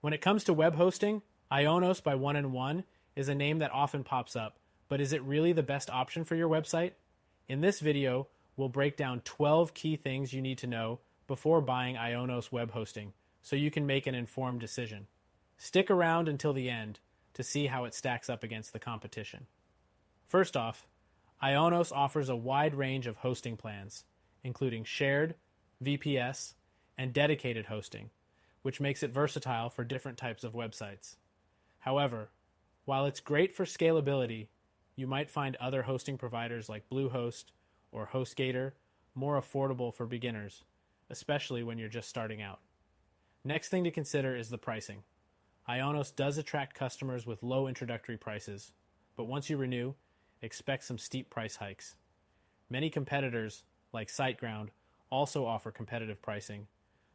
When it comes to web hosting, IONOS by 1&1 is a name that often pops up, but is it really the best option for your website? In this video, we'll break down 12 key things you need to know before buying IONOS web hosting so you can make an informed decision. Stick around until the end to see how it stacks up against the competition. First off, IONOS offers a wide range of hosting plans, including shared, VPS, and dedicated hosting, which makes it versatile for different types of websites. However, while it's great for scalability, you might find other hosting providers like Bluehost or HostGator more affordable for beginners, especially when you're just starting out. Next thing to consider is the pricing. IONOS does attract customers with low introductory prices, but once you renew, expect some steep price hikes. Many competitors, like SiteGround, also offer competitive pricing,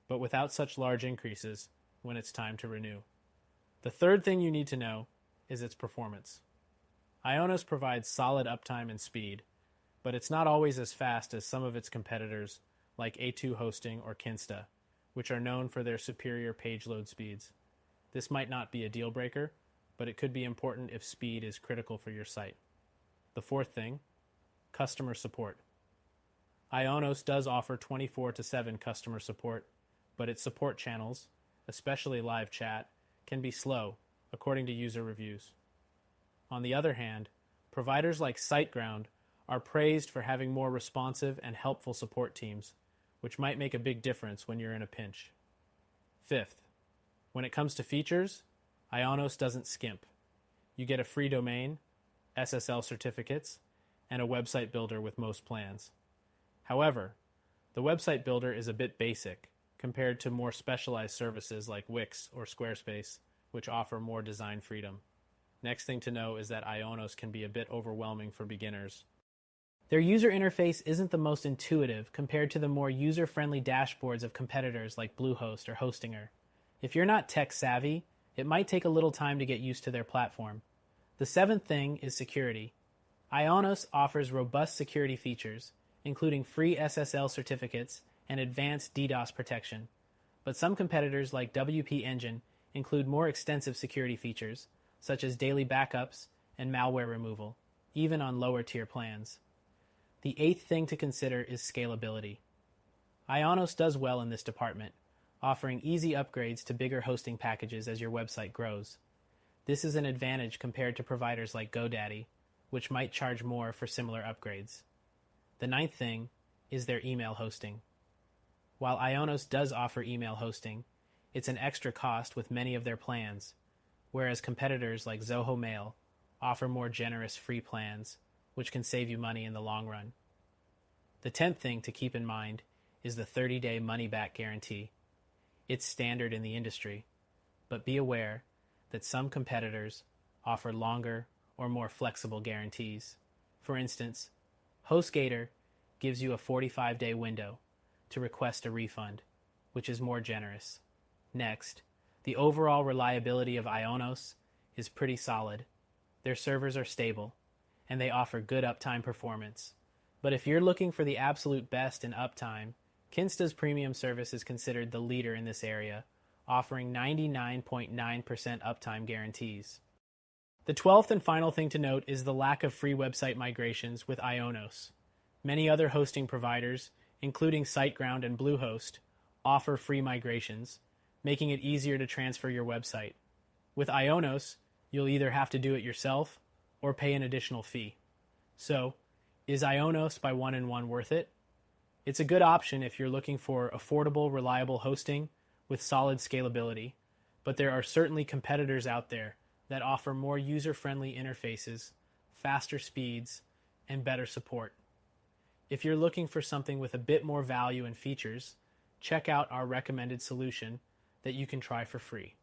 but without such large increases when it's time to renew. The third thing you need to know is its performance. IONOS provides solid uptime and speed, but it's not always as fast as some of its competitors like A2 Hosting or Kinsta, which are known for their superior page load speeds. This might not be a deal breaker, but it could be important if speed is critical for your site. The fourth thing, customer support. IONOS does offer 24/7 customer support, but its support channels, especially live chat, can be slow, according to user reviews. On the other hand, providers like SiteGround are praised for having more responsive and helpful support teams, which might make a big difference when you're in a pinch. Fifth, when it comes to features, IONOS doesn't skimp. You get a free domain, SSL certificates, and a website builder with most plans. However, the website builder is a bit basic compared to more specialized services like Wix or Squarespace, which offer more design freedom. Next thing to know is that IONOS can be a bit overwhelming for beginners. Their user interface isn't the most intuitive compared to the more user-friendly dashboards of competitors like Bluehost or Hostinger. If you're not tech savvy, it might take a little time to get used to their platform. The seventh thing is security. IONOS offers robust security features, including free SSL certificates and advanced DDoS protection. But some competitors like WP Engine include more extensive security features, such as daily backups and malware removal, even on lower tier plans. The eighth thing to consider is scalability. IONOS does well in this department, offering easy upgrades to bigger hosting packages as your website grows. This is an advantage compared to providers like GoDaddy, which might charge more for similar upgrades. The ninth thing is their email hosting. While IONOS does offer email hosting, it's an extra cost with many of their plans, whereas competitors like Zoho Mail offer more generous free plans, which can save you money in the long run. The 10th thing to keep in mind is the 30-day money-back guarantee. It's standard in the industry, but be aware that some competitors offer longer or more flexible guarantees. For instance, HostGator gives you a 45-day window to request a refund, which is more generous. Next, the overall reliability of IONOS is pretty solid. Their servers are stable, and they offer good uptime performance. But if you're looking for the absolute best in uptime, Kinsta's premium service is considered the leader in this area, offering 99.9% uptime guarantees. The 12th and final thing to note is the lack of free website migrations with IONOS. Many other hosting providers, including SiteGround and Bluehost, offer free migrations, making it easier to transfer your website. With IONOS, you'll either have to do it yourself or pay an additional fee. So, is IONOS by 1&1 worth it? It's a good option if you're looking for affordable, reliable hosting with solid scalability, but there are certainly competitors out there that offer more user-friendly interfaces, faster speeds, and better support. If you're looking for something with a bit more value and features, check out our recommended solution that you can try for free.